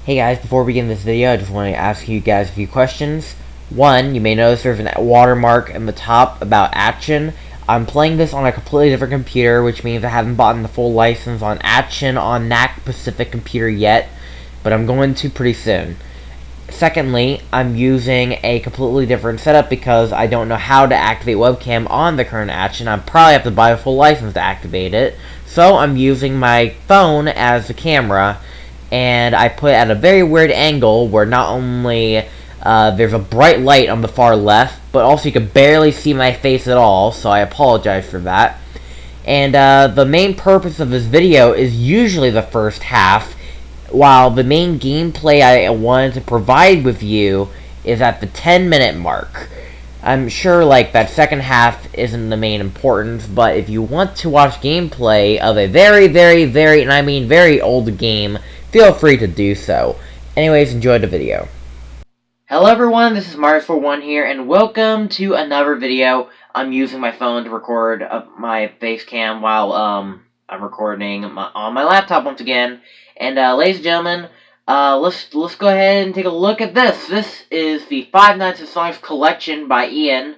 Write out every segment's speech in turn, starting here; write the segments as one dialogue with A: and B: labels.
A: Hey guys, before we begin this video, I just want to ask you guys a few questions. One, you may notice there's a watermark in the top about Action. I'm playing this on a completely different computer, which means I haven't bought the full license on Action on that specific computer yet, but I'm going to pretty soon. Secondly, I'm using a completely different setup because I don't know how to activate webcam on the current Action. I probably have to buy a full license to activate it. So I'm using my phone as the camera, and I put it at a very weird angle where not only there's a bright light on the far left, but also you can barely see my face at all, so I apologize for that. And the main purpose of this video is usually the first half, while the main gameplay I wanted to provide with you is at the 10-minute mark. I'm sure that second half isn't the main importance, but if you want to watch gameplay of a very, and I mean very old game, feel free to do so. Anyways, enjoy the video. Hello everyone, this is mardiman641 here, and welcome to another video. I'm using my phone to record my face cam while I'm recording on my laptop once again. And ladies and gentlemen, let's go ahead and take a look at this. This is the Five Nights at Sonic's collection by Ian.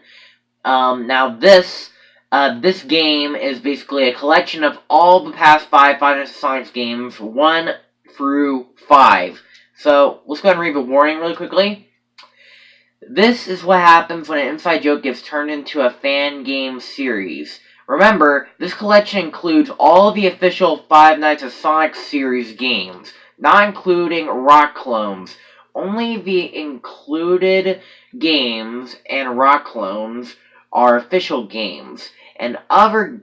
A: Now this game is basically a collection of all the past Five Nights at Sonic's games, 1 through 5. So let's go ahead and read the warning really quickly. This is what happens when an inside joke gets turned into a fan game series. Remember, this collection includes all the official Five Nights at Sonic series games, not including rock clones. Only the included games and rock clones are official games, and other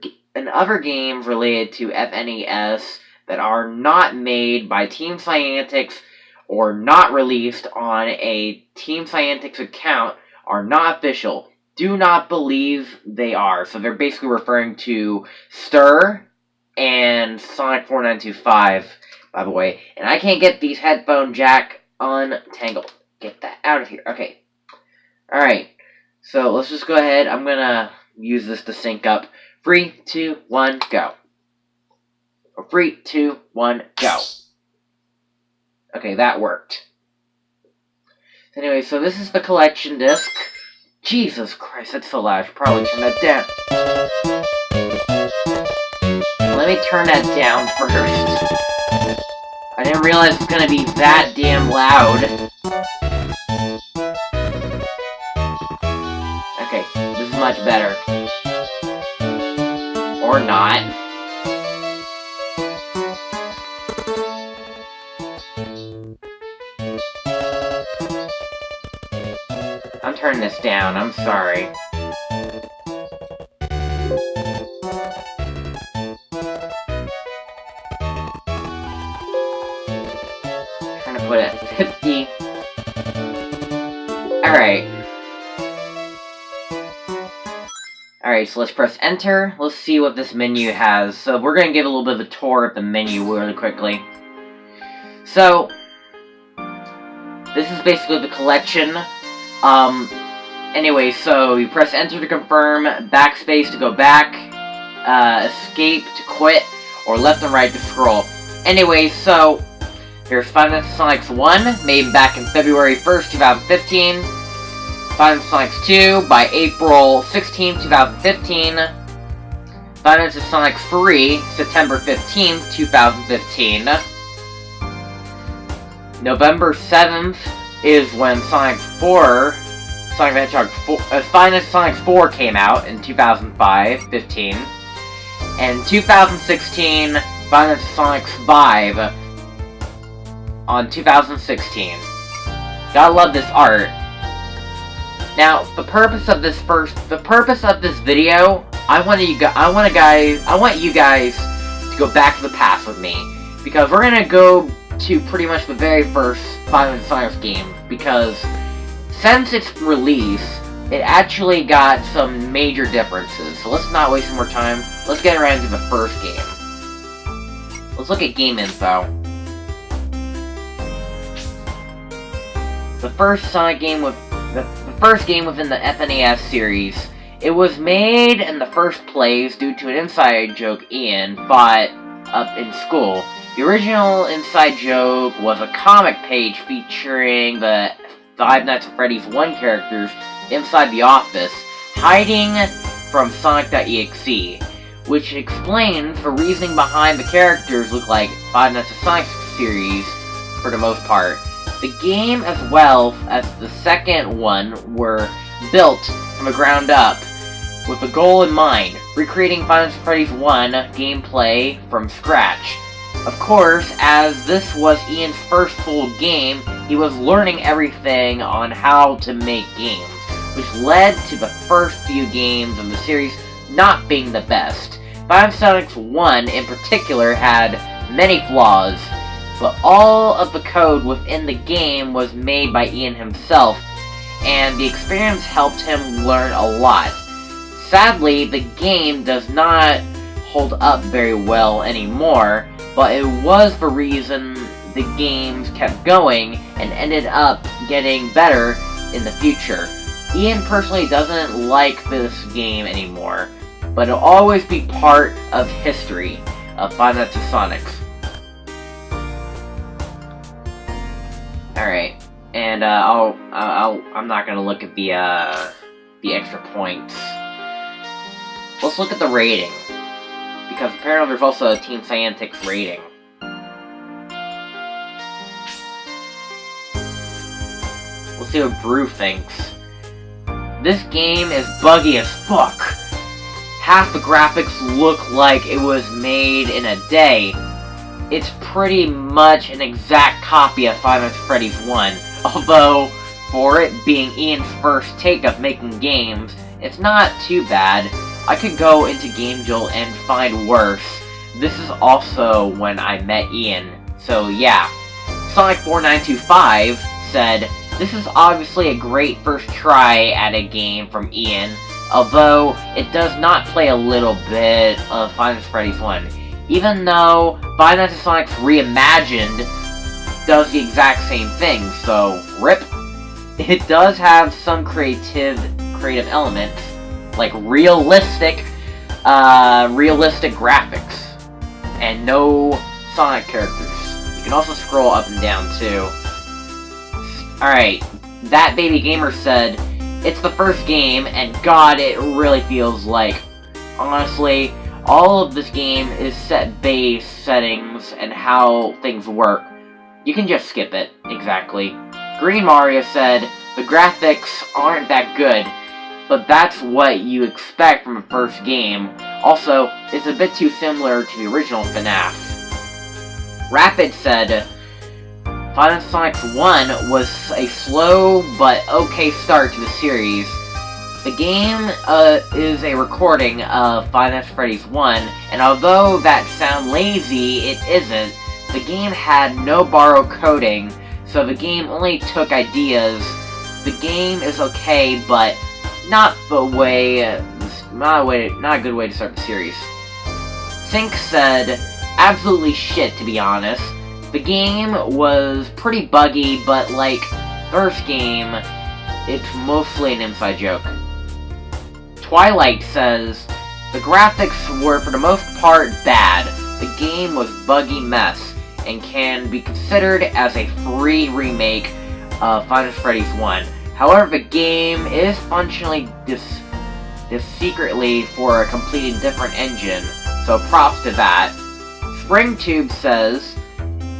A: games related to FNAS that are not made by Team Cyantix or not released on a Team Cyantix account are not official. Do not believe they are. So they're basically referring to Stir and Sonic 4925, by the way. And I can't get these headphone jack untangled. Get that out of here. Okay. Alright. So let's just go ahead. I'm going to use this to sync up. 3, 2, 1, go. 3, 2, 1, go. Okay, that worked. Anyway, so this is the collection disc. Jesus Christ, that's so loud. I should probably turn that down. Let me turn that down first. I didn't realize it was gonna be that damn loud. Okay, this is much better. Or not. I'm turning this down, I'm sorry. Trying to put it at 50. Alright. Alright, so let's press enter. Let's see what this menu has. So we're gonna give a little bit of a tour of the menu really quickly. So, this is basically the collection. Anyway, so you press enter to confirm, backspace to go back, escape to quit, or left and right to scroll. Anyway, so here's Five Nights at Sonic's 1, made back in February 1st, 2015. Five Nights at Sonic's 2 by April 16th, 2015. Five Nights at Sonic's 3, September 15th, 2015. November 7th is when Sonic the Hedgehog 4, Five Nights at Sonic's 4 came out in 2015. And 2016, Five Nights at Sonic's 5 on 2016. Gotta love this art. Now, the purpose of this video, I want you guys to go back to the past with me, because we're gonna go to pretty much the very first Five Nights at Sonic's game, because since its release, it actually got some major differences. So let's not waste more time. Let's get right into the first game. Let's look at game info. The first Sonic game the first game within the FNAS series. It was made in the first place due to an inside joke Ian thought up in school. The original inside joke was a comic page featuring the Five Nights at Freddy's 1 characters inside the office, hiding from Sonic.exe, which explains the reasoning behind the characters look like Five Nights at Sonic series for the most part. The game, as well as the second one, were built from the ground up with a goal in mind, recreating Five Nights at Freddy's 1 gameplay from scratch. Of course, as this was Ian's first full game, he was learning everything on how to make games, which led to the first few games in the series not being the best. Five Nights at Sonic 1 in particular had many flaws, but all of the code within the game was made by Ian himself, and the experience helped him learn a lot. Sadly, the game does not hold up very well anymore, but it was the reason the games kept going and ended up getting better in the future. Ian personally doesn't like this game anymore, but it'll always be part of history of Five Nights at Sonic's. Alright, and I'm not gonna look at the extra points. Let's look at the rating, because apparently there's also a Team Scientific's rating. Let's see what Brew thinks. This game is buggy as fuck. Half the graphics look like it was made in a day. It's pretty much an exact copy of Five Nights at Freddy's 1, although, for it being Ian's first take of making games, it's not too bad. I could go into GameJolt and find worse. This is also when I met Ian, so yeah. Sonic4925 said, "This is obviously a great first try at a game from Ian, although it does not play a little bit of Five Nights at Freddy's 1. Even though Five Nights at Sonic's Reimagined does the exact same thing, so RIP. It does have some creative elements, like realistic graphics, and no Sonic characters. You can also scroll up and down too." Alright, That Baby Gamer said, "It's the first game, and God, it really feels like. Honestly, all of this game is set base settings and how things work. You can just skip it." Exactly. Green Mario said, "The graphics aren't that good, but that's what you expect from a first game. Also, it's a bit too similar to the original FNAF." Rapid said, "Five Nights at Sonic 1 was a slow but okay start to the series. The game is a recording of Five Nights at Freddy's 1, and although that sounds lazy, it isn't. The game had no borrowed coding, so the game only took ideas. The game is okay, but not a good way to start the series." Sink said, "Absolutely shit, to be honest. The game was pretty buggy, but like first game, it's mostly an inside joke." Twilight says, "The graphics were for the most part bad. The game was buggy mess, and can be considered as a free remake of Five Nights at Freddy's 1. However, the game is functionally secretly for a completely different engine, so props to that." Springtube says,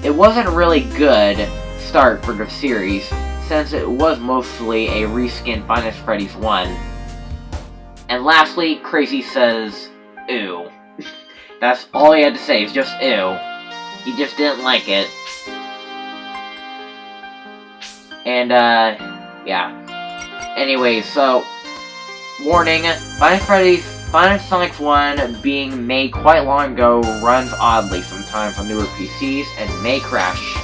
A: "It wasn't really good start for the series, since it was mostly a reskinned Five Nights at Freddy's 1. And lastly, Crazy says, "Ew." That's all he had to say, is just ew. He just didn't like it. And, yeah. Anyway, so, warning, Five Nights at Sonic 1 being made quite long ago runs oddly sometimes on newer PCs and may crash.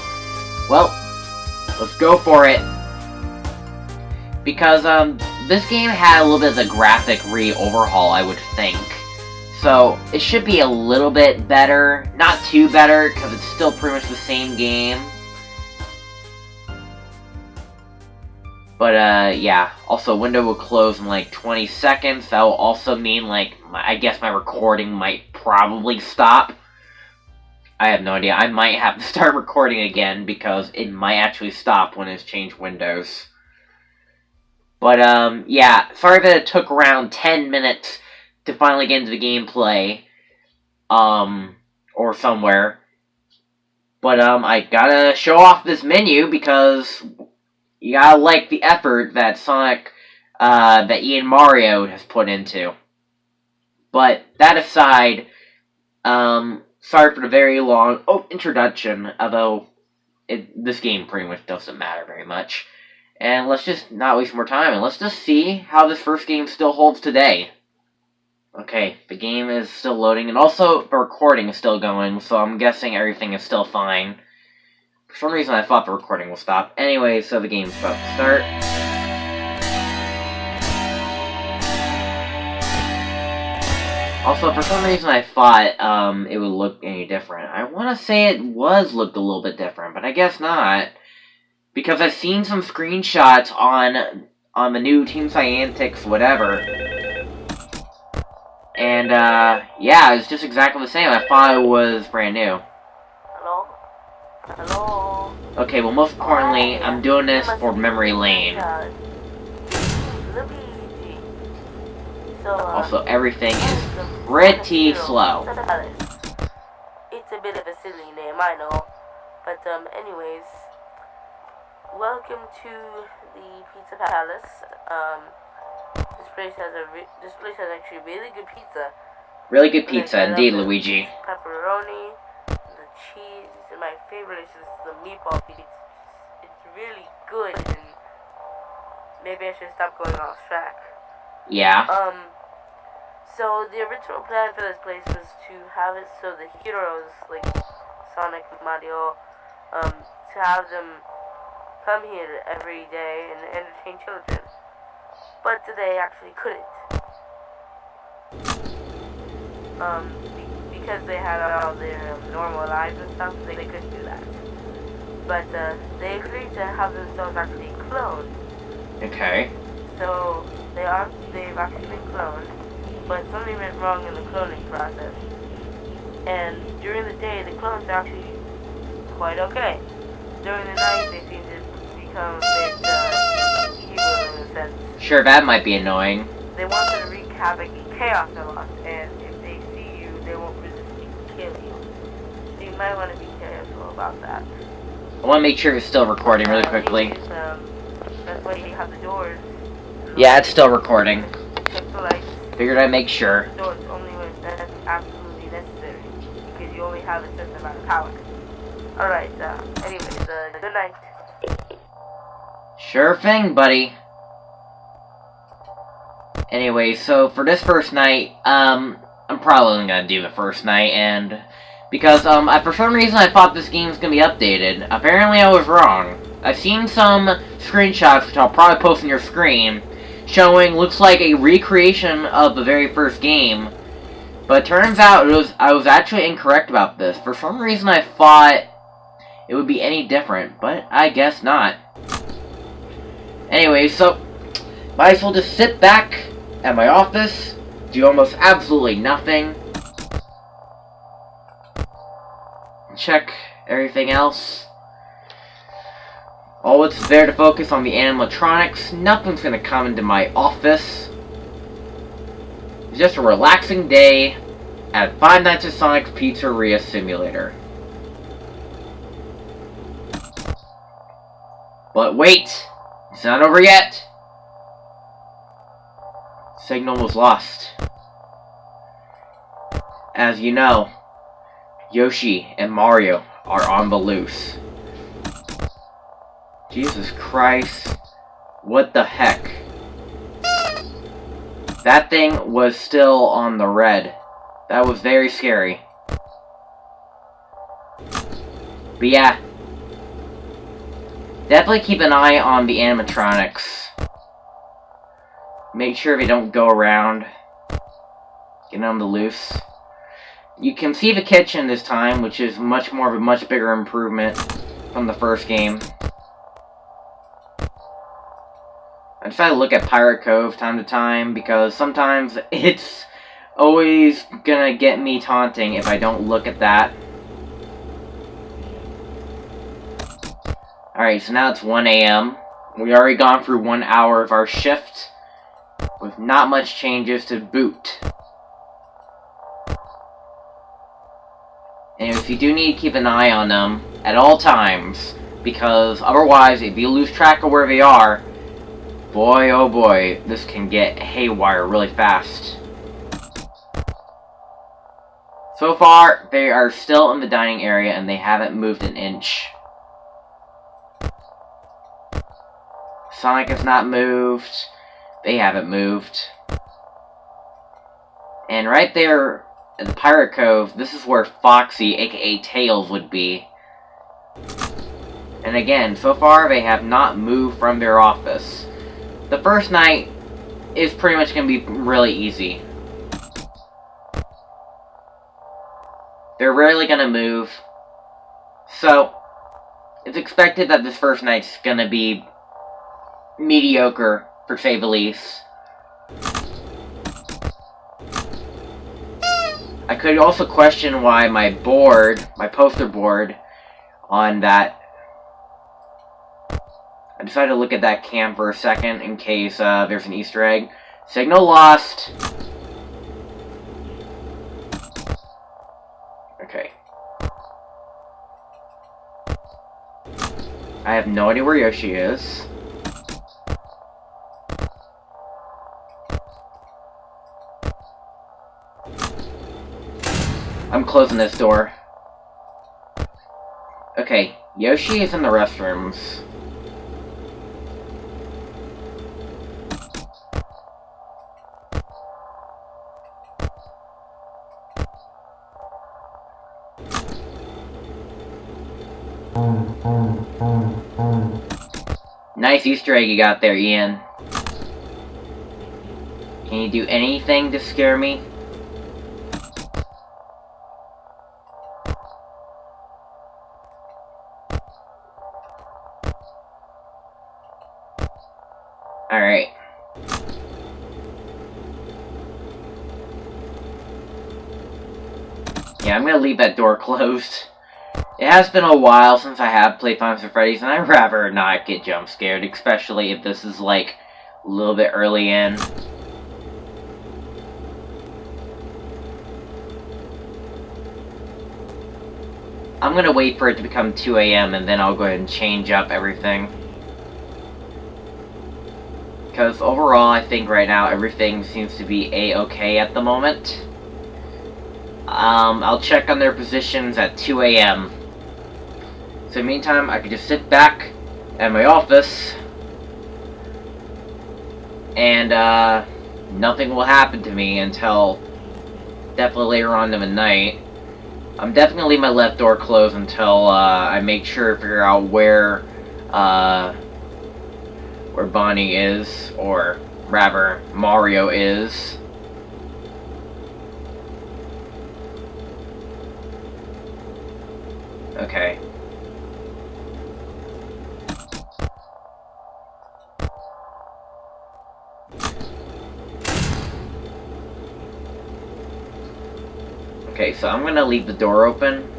A: Well, let's go for it. Because, this game had a little bit of a graphic re-overhaul, I would think. So, it should be a little bit better. Not too better, because it's still pretty much the same game. But, yeah. Also, window will close in, like, 20 seconds. That will also mean, like, I guess my recording might probably stop. I have no idea. I might have to start recording again because it might actually stop when it's changed windows. But, yeah, sorry that it took around 10 minutes to finally get into the gameplay, or somewhere. But, I gotta show off this menu because you gotta like the effort that Sonic, that Ian Mario has put into. But, that aside, sorry for the very long introduction, although this game pretty much doesn't matter very much. And let's just not waste more time, and let's just see how this first game still holds today. Okay, the game is still loading, and also the recording is still going, so I'm guessing everything is still fine. For some reason I thought the recording will stop. Anyway, so the game's about to start. Also, for some reason I thought it would look any different. I want to say it looked a little bit different, but I guess not. Because I've seen some screenshots on the new Team Cyantix whatever. And, yeah, it's just exactly the same. I thought it was brand new.
B: Hello? Hello?
A: Okay, well, most importantly, I'm doing this for memory lane. Also, everything is pretty slow.
B: It's a bit of a silly name, I know. But, anyways, welcome to the Pizza Palace. This place has actually really good pizza.
A: Really good pizza, indeed, Luigi.
B: Pepperoni, the cheese, and my favorite is just the meatball pizza. It's really good, and maybe I should stop going off track.
A: Yeah.
B: So the original plan for this place was to have it so the heroes, like Sonic and Mario, to have them come here every day and entertain children. But they actually couldn't. Because they had all their normal lives and stuff, they couldn't do that. But they agreed to have themselves actually cloned.
A: Okay.
B: So they've actually been cloned, but something went wrong in the cloning process. And during the day, the clones are actually quite okay. During the night, they seem to become a bit evil in a sense.
A: Sure, that might be annoying.
B: They want to wreak havoc and chaos a lot, and if they see you, they won't resist to kill you. So you might want to be careful about that.
A: I want to make sure it's still recording really quickly.
B: That's why you have the doors.
A: Yeah, it's still recording.
B: Check the lights.
A: Figured I'd make sure.
B: Doors only when that's absolutely necessary, because you only have a certain amount of power. Alright, anyways, good night.
A: Sure thing, buddy. Anyway, so for this first night, I'm probably only gonna do the first night, and because, for some reason I thought this game was gonna be updated. Apparently I was wrong. I've seen some screenshots, which I'll probably post on your screen, showing, looks like a recreation of the very first game, but it turns out I was actually incorrect about this. For some reason I thought it would be any different, but I guess not. Anyway, so might as well just sit back at my office, do almost absolutely nothing, check everything else. All it's there to focus on the animatronics. Nothing's gonna come into my office. It's just a relaxing day at Five Nights at Sonic's Pizzeria Simulator. But wait! It's not over yet! Signal was lost. As you know, Yoshi and Mario are on the loose. Jesus Christ. What the heck? That thing was still on the red. That was very scary. But yeah. Definitely keep an eye on the animatronics. Make sure they don't go around. Get on the loose. You can see the kitchen this time, which is much more of a much bigger improvement from the first game. I try to look at Pirate Cove time to time, because sometimes it's always gonna get me taunting if I don't look at that. Alright, so now it's 1 a.m. We already gone through 1 hour of our shift, with not much changes to boot. And if you do need to keep an eye on them at all times, because otherwise, if you lose track of where they are, boy oh boy, this can get haywire really fast. So far, they are still in the dining area and they haven't moved an inch. Sonic has not moved. They haven't moved. And right there at the Pirate Cove, this is where Foxy, aka Tails, would be. And again, so far they have not moved from their office. The first night is pretty much going to be really easy. They're rarely going to move. So, it's expected that this first night's going to be mediocre, for say the least. I could also question why my board, my poster board, on that... I decided to look at that cam for a second in case there's an Easter egg. Signal lost! Okay. I have no idea where Yoshi is. I'm closing this door. Okay, Yoshi is in the restrooms. Nice Easter egg you got there, Ian. Can you do anything to scare me? Alright. Yeah, I'm gonna leave that door closed. It has been a while since I have played Five Nights at Freddy's, and I'd rather not get jump scared, especially if this is like a little bit early in. I'm gonna wait for it to become 2 a.m. and then I'll go ahead and change up everything. Because overall, I think right now everything seems to be a-okay at the moment. I'll check on their positions at 2 a.m. So in the meantime, I can just sit back at my office and nothing will happen to me until definitely later on in the night. I'm definitely gonna leave my left door closed until I make sure to figure out where Bonnie is, or rather Mario is. Okay. Okay, so I'm gonna leave the door open.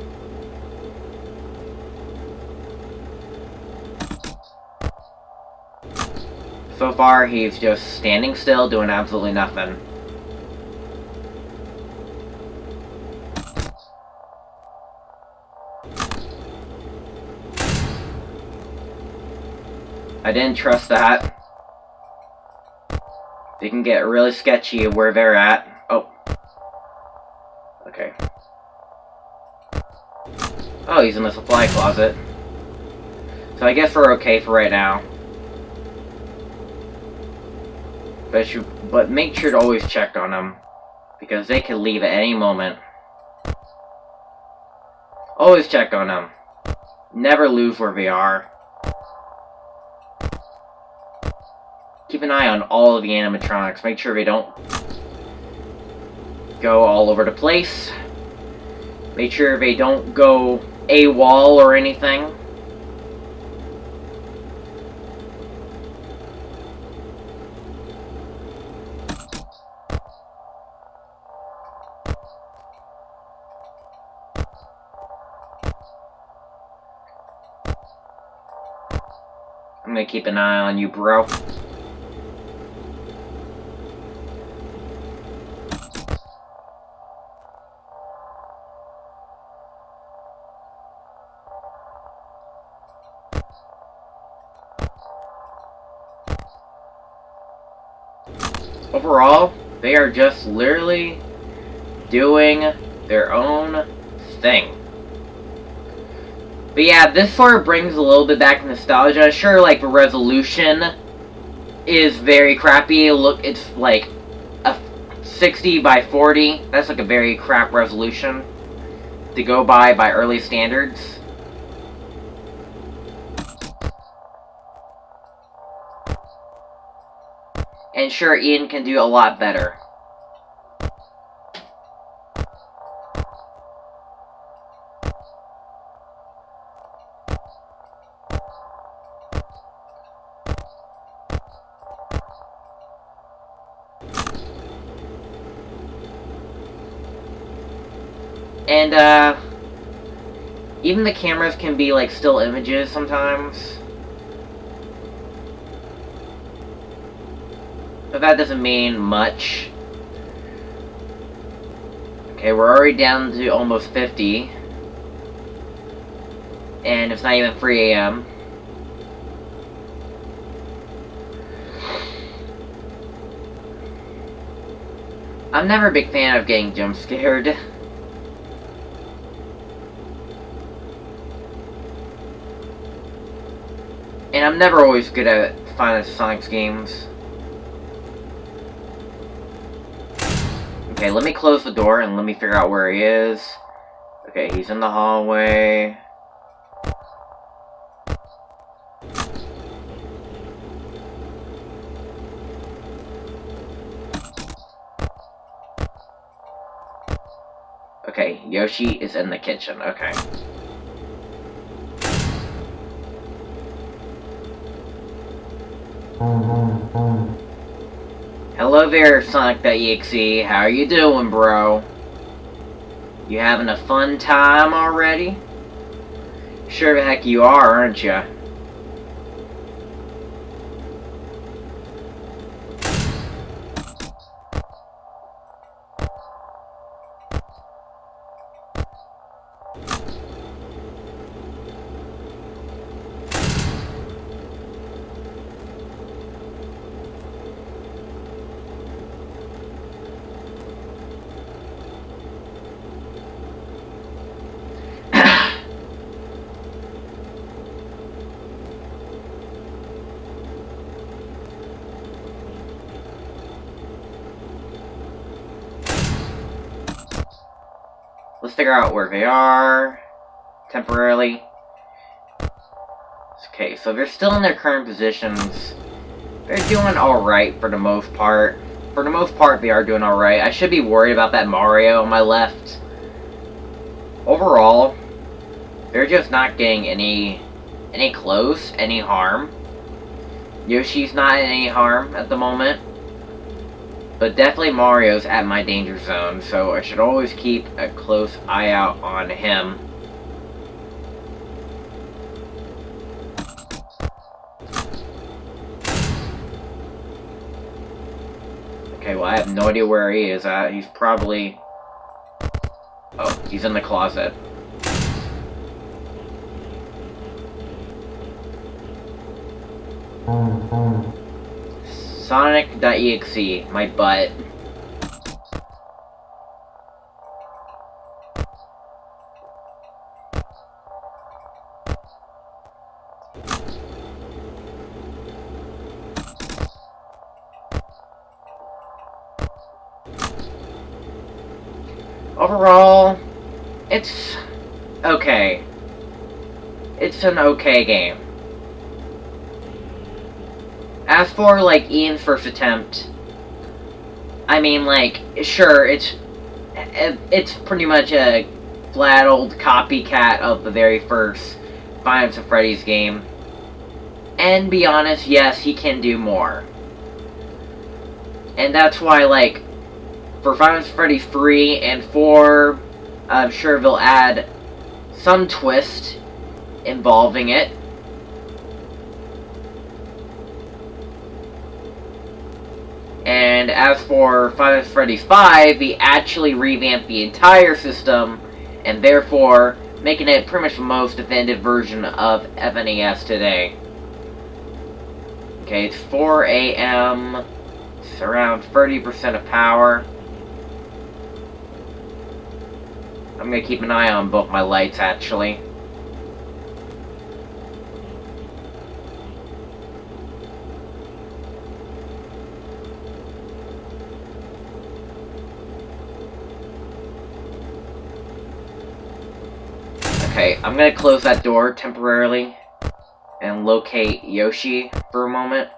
A: So far, he's just standing still, doing absolutely nothing. I didn't trust that. They can get really sketchy where they're at. Oh. Okay. Oh, he's in the supply closet. So I guess we're okay for right now. But make sure to always check on them, because they can leave at any moment. Always check on them. Never lose where they are. Keep an eye on all of the animatronics. Make sure they don't go all over the place. Make sure they don't go AWOL or anything. gonna keep an eye on you, bro. Overall, they are just literally doing their own thing. But yeah, this sort of brings a little bit back nostalgia. Sure, like, the resolution is very crappy. Look, it's like a 60 by 40. That's like a very crap resolution to go by early standards. And sure, Ian can do a lot better. And, even the cameras can be, like, still images sometimes. But that doesn't mean much. Okay, we're already down to almost 50. And it's not even 3 a.m. I'm never a big fan of getting jump scared. And I'm never always good at FNAS Sonic games. Okay, let me close the door and let me figure out where he is. Okay, he's in the hallway. Okay, Yoshi is in the kitchen. Okay. Hello there, Sonic.exe. How are you doing, bro? You having a fun time already? Sure the heck you are, aren't you? Let's figure out where they are temporarily. Okay, so they're still in their current positions. They're doing alright for the most part. For the most part, they are doing alright. I should be worried about that Mario on my left. Overall, they're just not getting any close, any harm. Yoshi's not in any harm at the moment. But definitely Mario's at my danger zone, so I should always keep a close eye out on him. Okay, well, I have no idea where he is at. He's probably... Oh, he's in the closet. Sonic.exe, my butt. Overall, it's okay. It's an okay game. As for, like, Ian's first attempt, I mean, like, sure, it's pretty much a flat old copycat of the very first Five Nights at Freddy's game. And be honest, yes, he can do more. And that's why, like, for Five Nights at Freddy's 3 and 4, I'm sure they'll add some twist involving it. And as for Five Nights at Freddy's 5, we actually revamped the entire system, and therefore making it pretty much the most definitive version of FNAS today. Okay, it's 4 a.m. It's around 30% of power. I'm gonna keep an eye on both my lights, actually. Okay, I'm gonna close that door temporarily and locate Yoshi for a moment.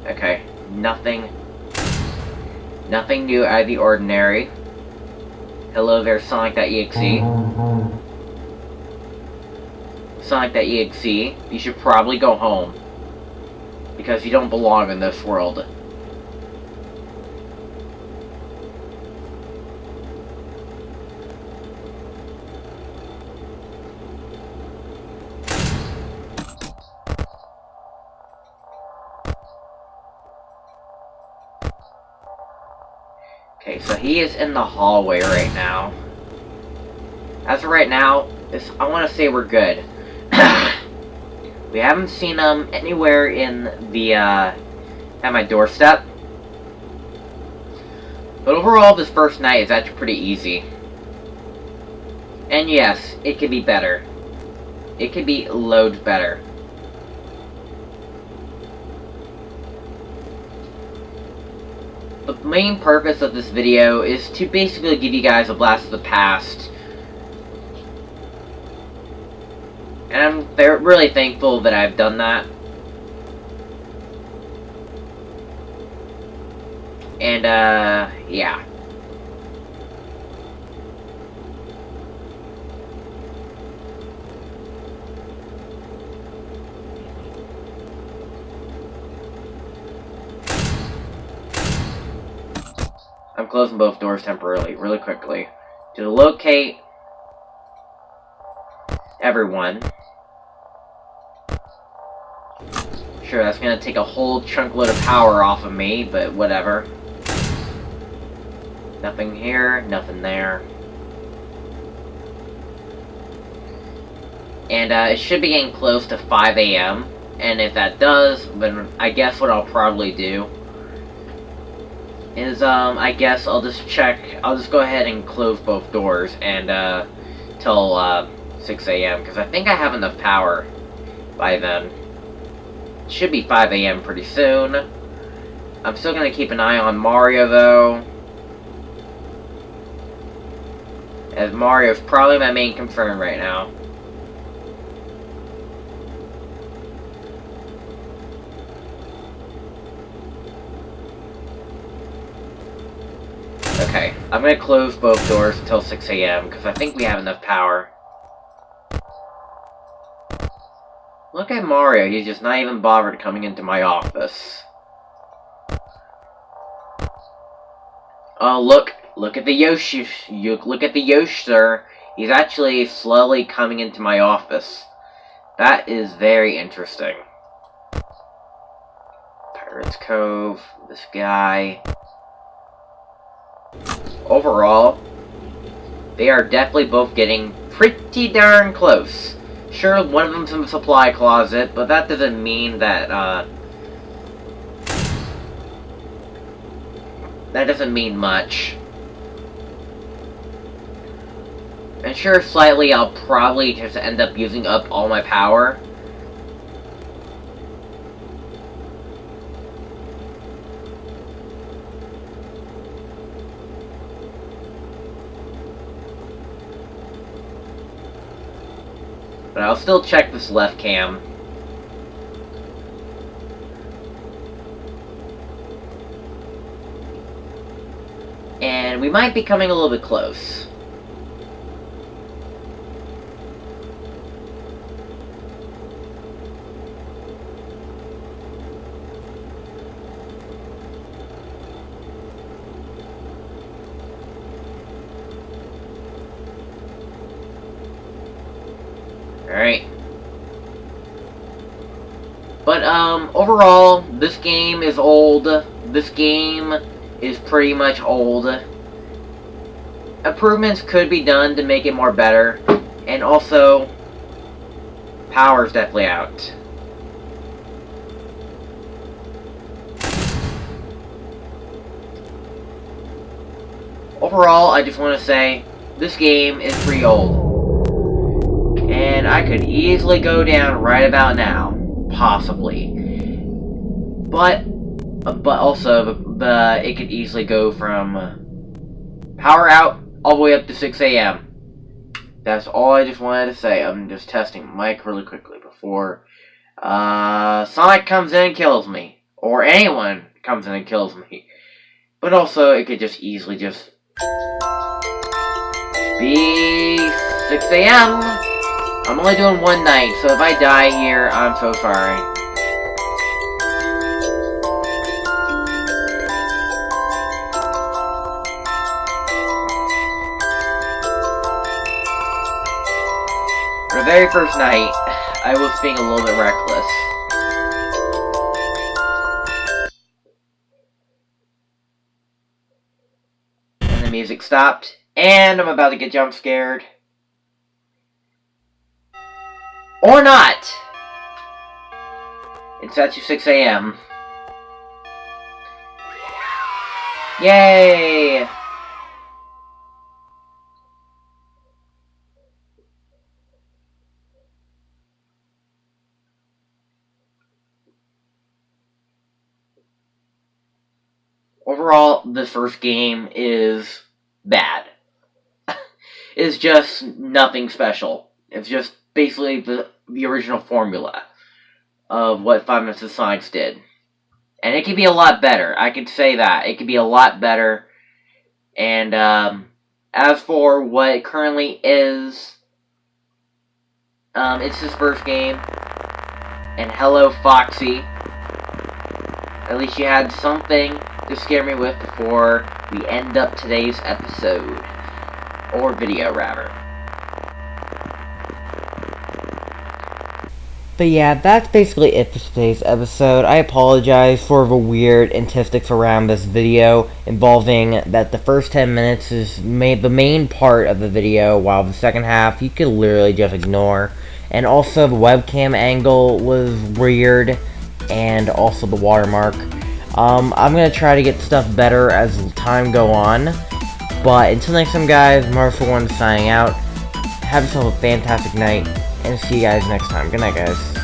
A: Okay, nothing new out of the ordinary. Hello there, Sonic.exe. Sonic.exe, you should probably go home. Because you don't belong in this world. Okay, so he is in the hallway right now. As of right now, I want to say we're good. We haven't seen him anywhere in the, at my doorstep. But overall, this first night is actually pretty easy. And yes, it could be better. It could be loads better. The main purpose of this video is to basically give you guys a blast of the past. And I'm really thankful that I've done that. And, yeah. I'm closing both doors temporarily, really quickly, to locate everyone. Sure, that's gonna take a whole chunk load of power off of me, but whatever. Nothing here, nothing there. And it should be getting close to 5 a.m. And if that does, then I guess what I'll probably do is, I guess I'll just go ahead and close both doors and, till, 6 a.m. because I think I have enough power by then. It should be 5 a.m. pretty soon. I'm still gonna keep an eye on Mario, though, as Mario's probably my main concern right now. Okay, I'm gonna close both doors until 6 a.m. because I think we have enough power. Look at Mario, he's just not even bothered coming into my office. Oh, look at the Yoshi. Look at the Yoshi, sir. He's actually slowly coming into my office. That is very interesting. Pirates Cove, this guy. Overall, they are definitely both getting pretty darn close. Sure, one of them's in the supply closet, but that doesn't mean that, that doesn't mean much. And sure, slightly, I'll probably just end up using up all my power. But I'll still check this left cam. And we might be coming a little bit close. Alright. But, overall, this game is old. This game is pretty much old. Improvements could be done to make it more better. And also, power's definitely out. Overall, I just want to say, this game is pretty old. And I could easily go down right about now. Possibly. But also, it could easily go from power out all the way up to 6 a.m. That's all I just wanted to say. I'm just testing my mic really quickly before Sonic comes in and kills me. Or anyone comes in and kills me. But also, it could just easily just be 6 a.m. I'm only doing one night, so if I die here, I'm so sorry. For the very first night, I was being a little bit reckless. And the music stopped, and I'm about to get jump scared. Or not! It's at 6 a.m. Yay! Overall, this first game is bad. It's just nothing special. It's just basically the original formula of what Five Nights at Sonic's did. And it could be a lot better. I could say that. It could be a lot better. And as for what it currently is, it's his first game. And hello, Foxy. At least you had something to scare me with before we end up today's episode. Or video, rather. But yeah, that's basically it for today's episode. I apologize for the weird antistics around this video, involving that the first 10 minutes is the main part of the video, while the second half you could literally just ignore. And also the webcam angle was weird, and also the watermark. I'm going to try to get stuff better as time go on. But until next time, guys, mardiman641 signing out. Have yourself a fantastic night, and see you guys next time. Good night, guys.